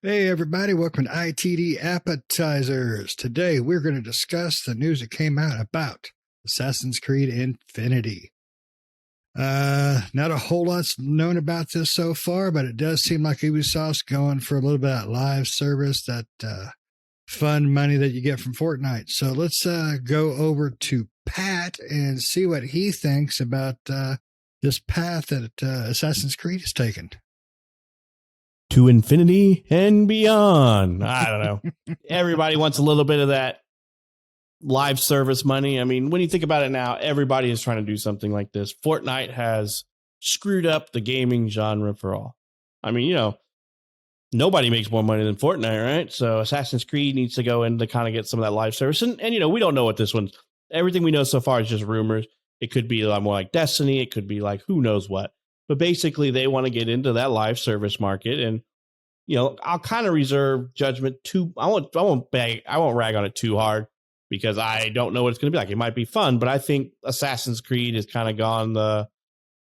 Hey everybody, welcome to ITD Appetizers. Today we're going to discuss the news that came out about Assassin's Creed Infinity. Not a whole lot's known about this so far, but it does seem like Ubisoft's going for a little bit of that live service, that fun money that you get from Fortnite. So let's go over to Pat and see what he thinks about this path that Assassin's Creed has taken. To infinity and beyond. I don't know. Everybody wants a little bit of that live service money. I mean, when you think about it now, everybody is trying to do something like this. Fortnite has screwed up the gaming genre for all. I mean, nobody makes more money than Fortnite, right? So Assassin's Creed needs to go in to kind of get some of that live service. And we don't know what this one's. Everything we know so far is just rumors. It could be a lot more like Destiny. It could be like who knows what. But basically, they want to get into that live service market, and I'll kind of reserve judgment too. I won't rag on it too hard because I don't know what it's going to be like. It might be fun, but I think Assassin's Creed has kind of gone the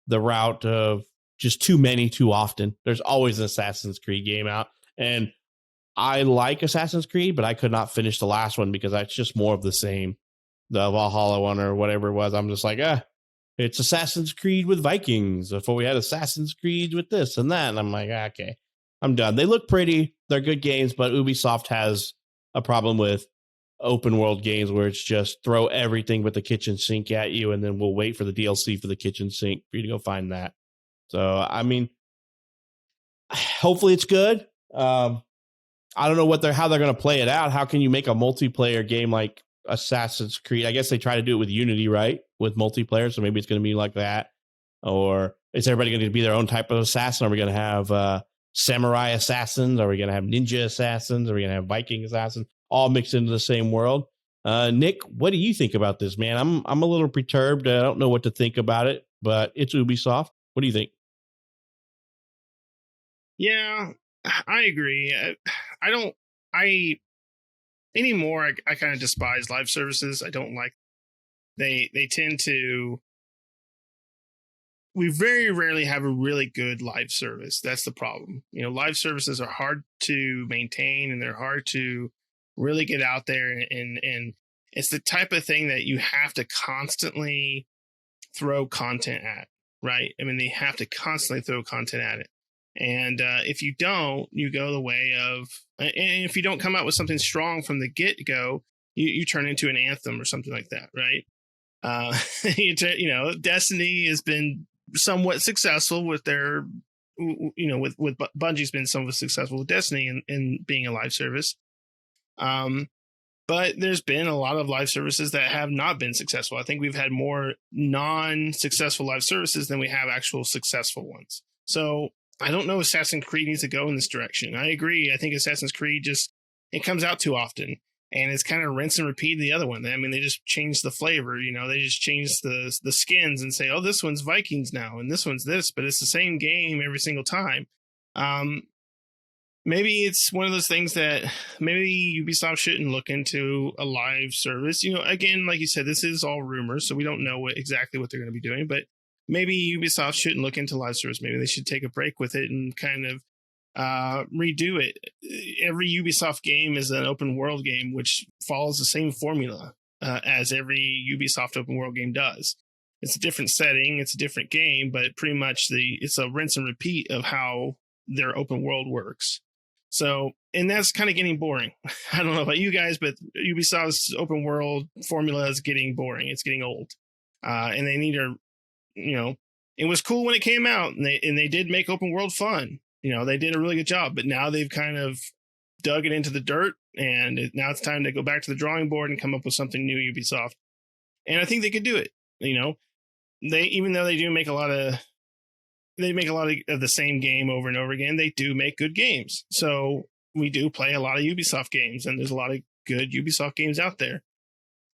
route of just too many too often. There's always an Assassin's Creed game out, and I like Assassin's Creed, but I could not finish the last one because that's just more of the same. The Valhalla one or whatever it was. I'm just like, it's Assassin's Creed with Vikings. Before we had Assassin's Creed with this and that. And I'm like, okay, I'm done. They look pretty. They're good games, but Ubisoft has a problem with open world games where it's just throw everything but the kitchen sink at you, and then we'll wait for the DLC for the kitchen sink for you to go find that. So, I mean, hopefully it's good. I don't know how they're going to play it out. How can you make a multiplayer game like Assassin's Creed? I guess they try to do it with Unity, right? With multiplayer, so maybe it's going to be like that. Or is everybody going to be their own type of assassin? Are we going to have samurai assassins? Are we going to have ninja assassins? Are we going to have Viking assassins? All mixed into the same world. Nick, what do you think about this, man? I'm a little perturbed. I don't know what to think about it, but it's Ubisoft. What do you think? Yeah, I agree. Anymore, I kind of despise live services. I don't like. They tend to. We very rarely have a really good live service. That's the problem. Live services are hard to maintain, and they're hard to really get out there. And it's the type of thing that you have to constantly throw content at, right? I mean, they have to constantly throw content at it. And if you don't, you go the way of, and if you don't come out with something strong from the get-go, you turn into an Anthem or something like that, right? Destiny has been somewhat successful with their, with Bungie's been somewhat successful with Destiny in being a live service. But there's been a lot of live services that have not been successful. I think we've had more non-successful live services than we have actual successful ones. So I don't know if Assassin's Creed needs to go in this direction. I agree. I think Assassin's Creed it comes out too often, and it's kind of rinse and repeat the other one. I mean, they just changed the flavor, they just changed the skins and say, oh, this one's Vikings now, and this one's this, but it's the same game every single time. Maybe it's one of those things that maybe Ubisoft shouldn't look into a live service. Again, like you said, this is all rumors, so we don't know exactly what they're going to be doing, but maybe Ubisoft shouldn't look into live service. Maybe they should take a break with it and kind of redo it. Every Ubisoft game is an open world game, which follows the same formula as every Ubisoft open world game does. It's a different setting, it's a different game, but pretty much it's a rinse and repeat of how their open world works. So, and that's kind of getting boring. I don't know about you guys, but Ubisoft's open world formula is getting boring. It's getting old, and they need to. It was cool when it came out, and they did make open world fun. They did a really good job, but now they've kind of dug it into the dirt, and now it's time to go back to the drawing board and come up with something new, Ubisoft. And I think they could do it. Even though they make a lot of the same game over and over again, they do make good games. So we do play a lot of Ubisoft games, and there's a lot of good Ubisoft games out there.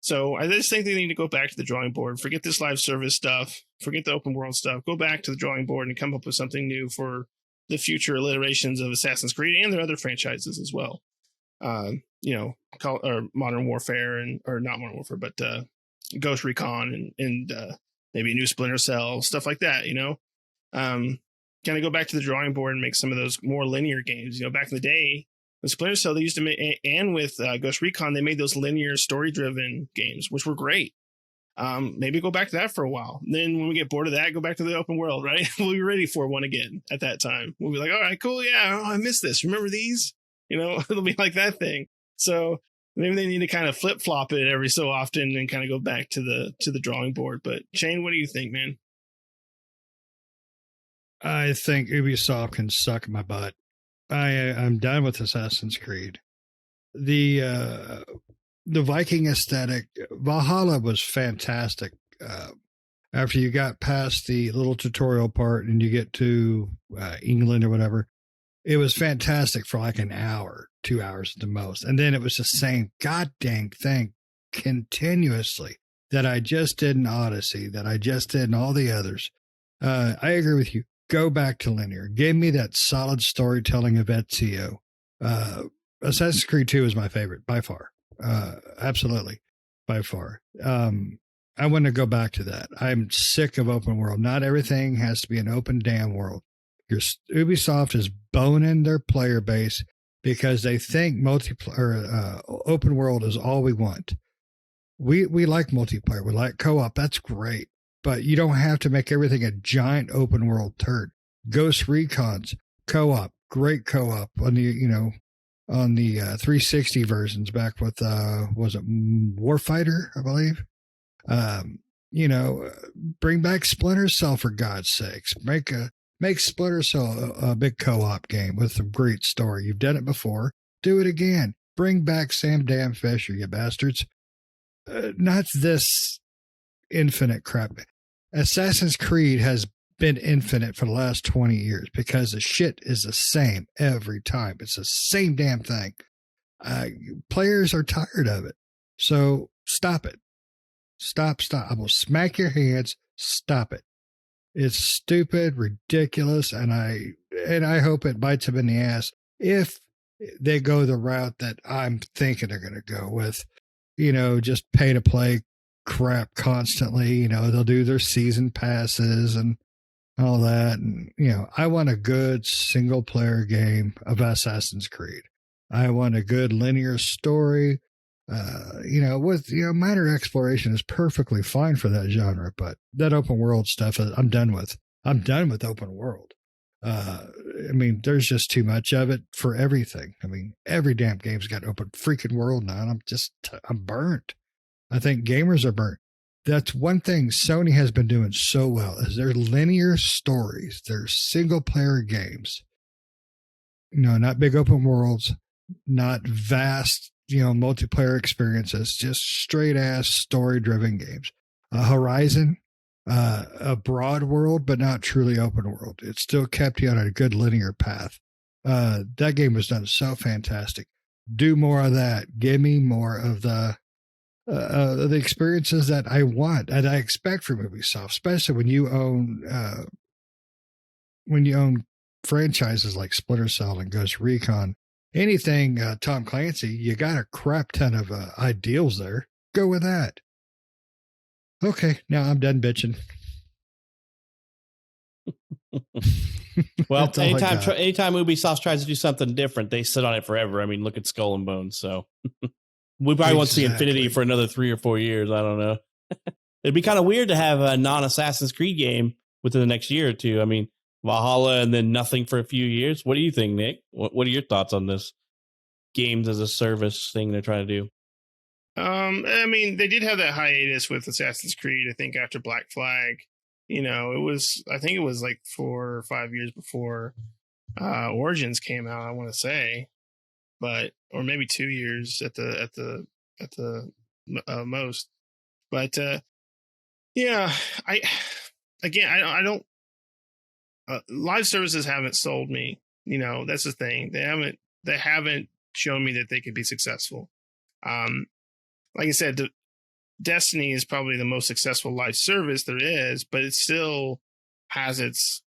So I just think they need to go back to the drawing board. Forget this live service stuff. Forget the open world stuff. Go back to the drawing board and come up with something new for the future iterations of Assassin's Creed and their other franchises as well. Or Modern Warfare or not Modern Warfare, but Ghost Recon and maybe a new Splinter Cell, stuff like that. kind of go back to the drawing board and make some of those more linear games. Back in the day, with Splinter Cell, they used to make, and with Ghost Recon, they made those linear story-driven games, which were great. Maybe go back to that for a while. Then when we get bored of that, go back to the open world, right? We'll be ready for one again at that time. We'll be like, all right, cool. Yeah. I missed this. Remember these? It'll be like that thing. So maybe they need to kind of flip flop it every so often and kind of go back to the drawing board. But Shane, what do you think, man? I think Ubisoft can suck my butt. I'm done with Assassin's Creed. The Viking aesthetic, Valhalla was fantastic. After you got past the little tutorial part and you get to England or whatever, it was fantastic for like an hour, 2 hours at the most. And then it was the same goddamn thing continuously that I just did in Odyssey, that I just did in all the others. I agree with you. Go back to linear. Give me that solid storytelling of Ezio. Assassin's Creed 2 is my favorite by far. Absolutely, by far. I want to go back to that. I'm sick of open world. Not everything has to be an open damn world. Ubisoft is boning their player base because they think multiplayer, open world is all we want. We like multiplayer. We like co-op. That's great. But you don't have to make everything a giant open world turd. Ghost Recon's co-op, great co-op on the, on the 360 versions back with, was it Warfighter, I believe? Bring back Splinter Cell for God's sakes. Make Splinter Cell a big co-op game with a great story. You've done it before. Do it again. Bring back Sam Dan Fisher, you bastards. Not this infinite crap. Assassin's Creed has been infinite for the last 20 years because the shit is the same every time. It's the same damn thing. Players are tired of it. So stop it. Stop. I will smack your hands. Stop it. It's stupid, ridiculous, and I hope it bites them in the ass if they go the route that I'm thinking they're going to go with, just pay to play crap constantly. They'll do their season passes and all that. And, I want a good single player game of Assassin's Creed. I want a good linear story. With minor exploration is perfectly fine for that genre, but that open world stuff, I'm done with. I'm done with open world. There's just too much of it for everything. Every damn game's got open freaking world now, and I'm burnt. I think gamers are burnt. That's one thing Sony has been doing so well is their linear stories, their single player games. Not big open worlds, not vast, multiplayer experiences, just straight ass story driven games. Horizon, a broad world, but not truly open world. It still kept you on a good linear path. That game was done so fantastic. Do more of that. Give me more of the experiences that I want and I expect from Ubisoft, especially when you own franchises like Splinter Cell and Ghost Recon. Anything Tom Clancy, you got a crap ton of ideals there. Go with that. Okay, now I'm done bitching. Well, anytime Ubisoft tries to do something different, they sit on it forever. Look at Skull and Bones. So we probably won't see Infinity for another 3 or 4 years. I don't know. It'd be kind of weird to have a non-Assassin's Creed game within the next year or two. Valhalla and then nothing for a few years. What do you think, Nick? What are your thoughts on this games as a service thing they're trying to do? They did have that hiatus with Assassin's Creed, I think, after Black Flag. I think it was like 4 or 5 years before Origins came out, I want to say. Or maybe 2 years at the most. But I don't live services haven't sold me. That's the thing. They haven't shown me that they could be successful. Like I said, Destiny is probably the most successful live service there is, but it still has its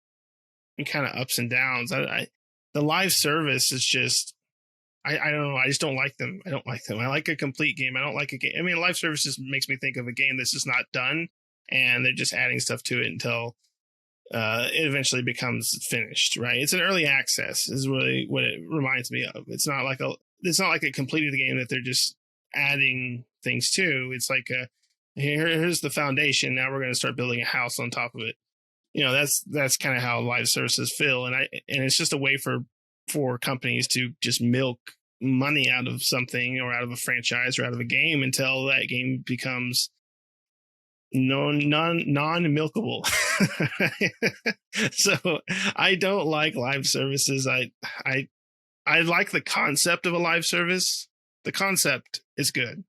kind of ups and downs. The live service is just, I don't know. I just don't like them. I don't like them. I like a complete game. I don't like a game. Live service just makes me think of a game that's just not done, and they're just adding stuff to it until it eventually becomes finished, right? It's an early access is really what it reminds me of. It's not like a completed game that they're just adding things to. It's like here's the foundation. Now we're going to start building a house on top of it. That's kind of how live services feel. And it's just a way for companies to just milk money out of something or out of a franchise or out of a game until that game becomes non-milkable. So I don't like live services. I like the concept of a live service. The concept is good.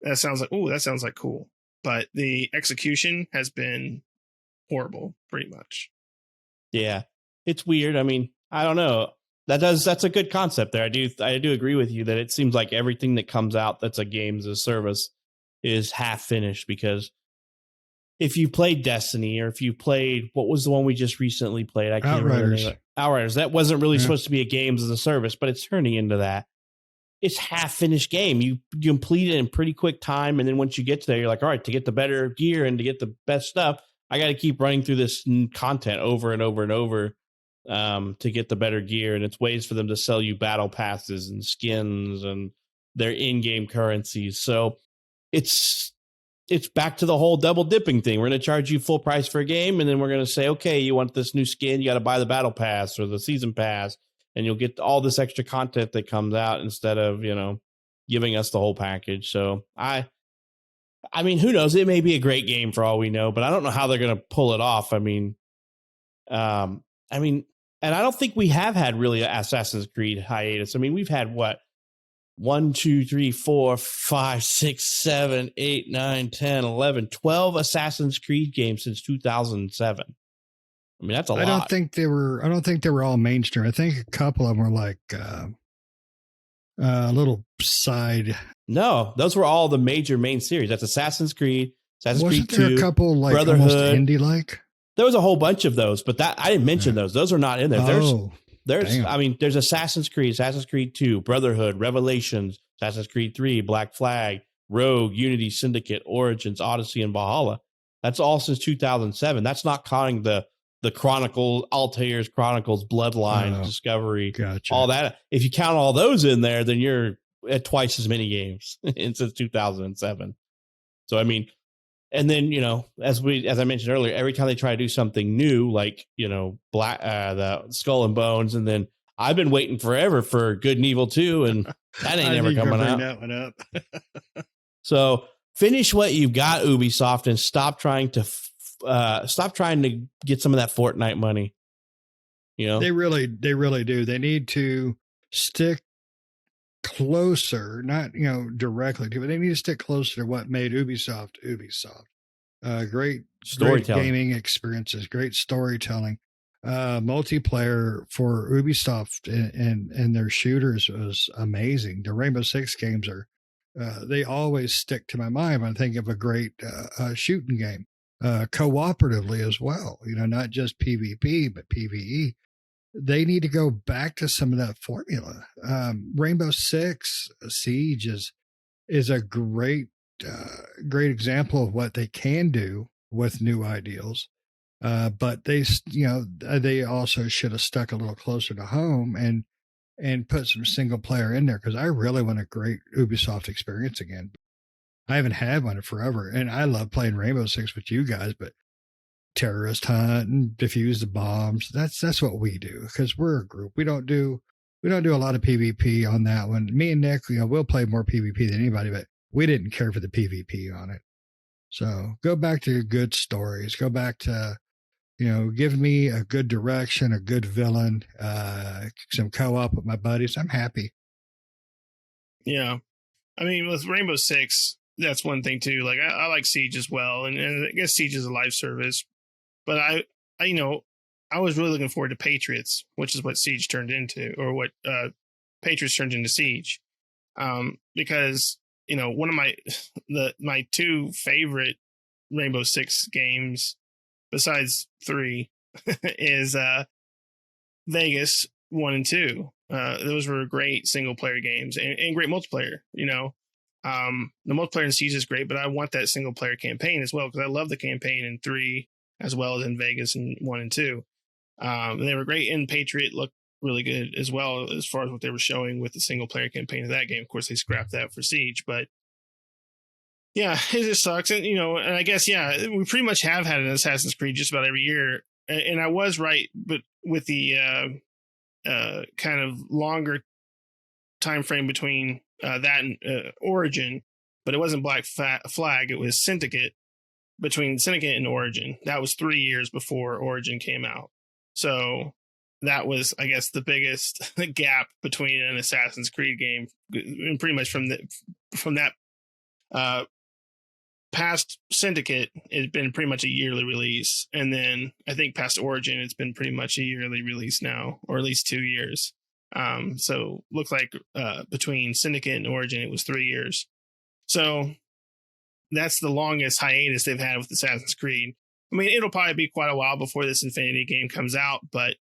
That sounds like cool. But the execution has been horrible, pretty much. Yeah, it's weird. I mean, I don't know. That's a good concept there. I do agree with you that it seems like everything that comes out that's a games as a service is half finished, because if you played Destiny, or if you played, what was the one we just recently played? I can't remember the name of it. Outriders. That wasn't really supposed to be a games as a service, but it's turning into that. It's half finished game. You complete it in pretty quick time, and then once you get to there, you're like, all right, to get the better gear and to get the best stuff, I got to keep running through this content over and over and over to get the better gear. And it's ways for them to sell you battle passes and skins and their in-game currencies. So it's back to the whole double dipping thing. We're going to charge you full price for a game, and then we're going to say, okay, you want this new skin, you got to buy the battle pass or the season pass, and you'll get all this extra content that comes out instead of, giving us the whole package. So I mean, who knows? It may be a great game for all we know, but I don't know how they're going to pull it off. And I don't think we have had really an Assassin's Creed hiatus. I mean, we've had what? 1, 2, 3, 4, 5, 6, 7, 8, 9, 10, 11, 12 Assassin's Creed games since 2007. I mean, that's a lot. I don't think they were all mainstream. I think a couple of them were like a little side. No, those were all the major main series. That's Assassin's Creed, Wasn't Creed there 2, a couple like Brotherhood. Almost indie-like? There was a whole bunch of those, but I didn't mention those. Those are not in there. There's Assassin's Creed 2, Brotherhood, Revelations, Assassin's Creed 3, Black Flag, Rogue, Unity, Syndicate, Origins, Odyssey, and Valhalla. That's all since 2007. That's not counting the Chronicles, Altair's Chronicles, Bloodline, Discovery, all that. If you count all those in there, then you're at twice as many games since 2007. So, I mean, and then, as I mentioned earlier, every time they try to do something new, like, the Skull and Bones, and then I've been waiting forever for Good and Evil 2, and that ain't never coming out. That one up. So finish what you've got, Ubisoft, and stop trying to get some of that Fortnite money. They really do. They need to stick closer, not directly to, but they need to stick closer to what made Ubisoft. Great storytelling, great gaming experiences, great storytelling, multiplayer for Ubisoft and their shooters was amazing. The Rainbow Six games are they always stick to my mind when I think of a great shooting game, cooperatively as well. Not just PvP but PvE. They need to go back to some of that formula. Rainbow Six Siege is a great example of what they can do with new ideals. But they also should have stuck a little closer to home and put some single player in there, because I really want a great Ubisoft experience again. I haven't had one in forever, and I love playing Rainbow Six with you guys, but terrorist hunt and defuse the bombs. That's what we do, because we're a group. We don't do a lot of PvP on that one. Me and Nick, we'll play more PvP than anybody, but we didn't care for the PvP on it. So go back to good stories. Go back to, give me a good direction, a good villain, some co-op with my buddies. I'm happy. Yeah. I mean, with Rainbow Six, that's one thing too. Like I like Siege as well. And I guess Siege is a live service. But I was really looking forward to Patriots, which is what Siege turned into, or what Patriots turned into Siege, because one of my two favorite Rainbow Six games, besides 3, is Vegas 1 and 2. Those were great single player games and great multiplayer. The multiplayer in Siege is great, but I want that single player campaign as well, because I love the campaign in 3. as well as in Vegas and 1 and 2. And they were great. And Patriot looked really good as well as far as what they were showing with the single player campaign of that game. Of course, they scrapped that for Siege, but yeah, it just sucks. And, and I guess, we pretty much have had an Assassin's Creed just about every year. And I was right, but with the kind of longer time frame between that and Origin, but it wasn't Black Flag, it was Syndicate. Between Syndicate and Origin, that was 3 years before Origin came out. So that was, I guess, the biggest gap between an Assassin's Creed game, and pretty much from that past Syndicate, it's been pretty much a yearly release, and then I think past Origin, it's been pretty much a yearly release now, or at least 2 years. So looks like between Syndicate and Origin, it was 3 years. So that's the longest hiatus they've had with Assassin's Creed. I mean, it'll probably be quite a while before this Infinity game comes out, but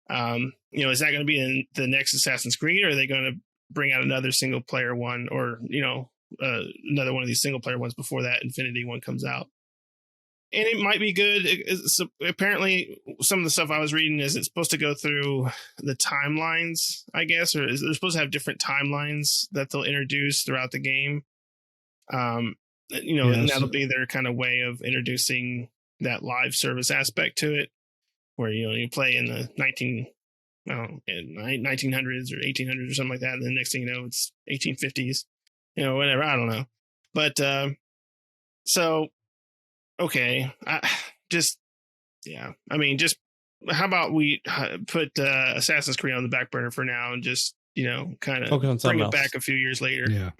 is that going to be in the next Assassin's Creed, or are they going to bring out another single player one, or another one of these single player ones before that Infinity one comes out? And it might be good. So apparently, some of the stuff I was reading is it's supposed to go through the timelines, I guess, or they're supposed to have different timelines that they'll introduce throughout the game. And that'll be their kind of way of introducing that live service aspect to it, where you play in the 1900s or 1800s or something like that, and the next thing you know, it's 1850s, whatever. I don't know, but so okay, just how about we put Assassin's Creed on the back burner for now and just kind of bring it back a few years later. Yeah.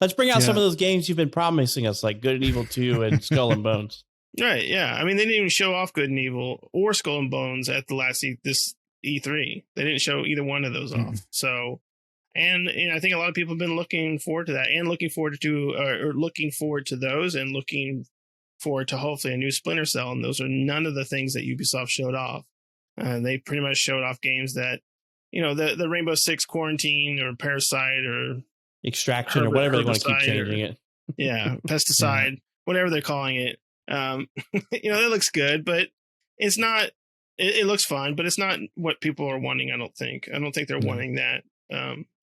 Let's bring out some of those games you've been promising us, like Good and Evil 2 and Skull and Bones. Right, yeah. I mean, they didn't even show off Good and Evil or Skull and Bones at the last this E3. They didn't show either one of those off. So, and I think a lot of people have been looking forward to that, and looking forward to those, and looking forward to hopefully a new Splinter Cell. And those are none of the things that Ubisoft showed off. They pretty much showed off games that, the Rainbow Six Quarantine or Parasite or Extraction or whatever they want to keep changing it. Yeah, Pesticide, whatever they're calling it. That looks good, but it's not. It looks fun, but it's not what people are wanting. I don't think they're wanting that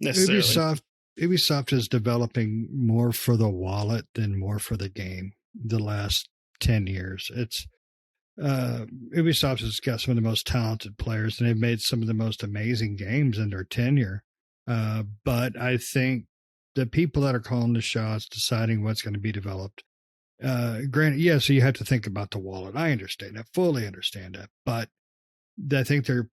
necessarily. Ubisoft is developing more for the wallet than more for the game. The last 10 years, it's Ubisoft has got some of the most talented players, and they've made some of the most amazing games in their tenure. But I think the people that are calling the shots, deciding what's going to be developed, granted, so you have to think about the wallet. I understand. I fully understand that. But I think they're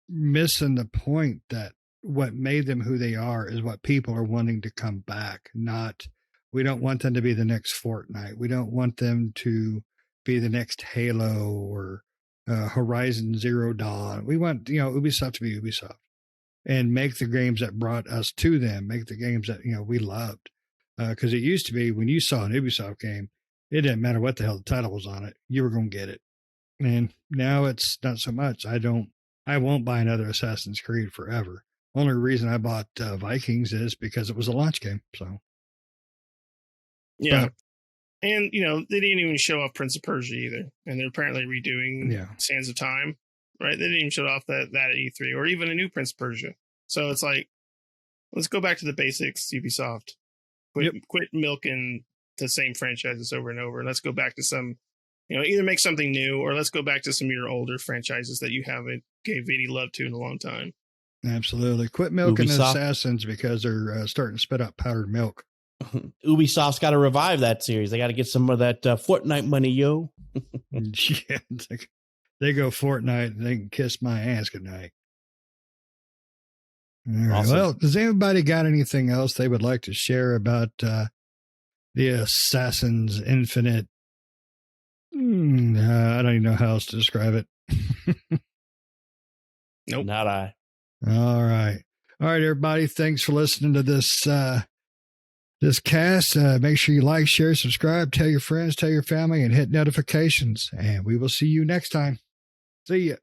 missing the point that what made them who they are is what people are wanting to come back. Not, we don't want them to be the next Fortnite. We don't want them to be the next Halo or Horizon Zero Dawn. We want, Ubisoft to be Ubisoft and make the games that brought us to them, make the games that, we loved. Because it used to be when you saw an Ubisoft game, it didn't matter what the hell the title was on it. You were going to get it. And now it's not so much. I won't buy another Assassin's Creed forever. Only reason I bought Vikings is because it was a launch game. So, yeah. And, they didn't even show off Prince of Persia either. And they're apparently redoing Sands of Time, right? They didn't even show off that at E3 or even a new Prince of Persia. So it's like, let's go back to the basics, Ubisoft. Quit milking the same franchises over and over. Let's go back to some, either make something new, or let's go back to some of your older franchises that you haven't gave any love to in a long time. Absolutely. Quit milking Ubisoft. Assassins because they're starting to spit out powdered milk. Ubisoft's got to revive that series. They got to get some of that Fortnite money, yo. Yeah, they go Fortnite and they can kiss my ass goodnight. All right. Awesome. Well, does anybody got anything else they would like to share about the Assassin's Infinite? I don't even know how else to describe it. Nope. Not I. All right, everybody. Thanks for listening to this cast. Make sure you like, share, subscribe, tell your friends, tell your family, and hit notifications. And we will see you next time. See ya.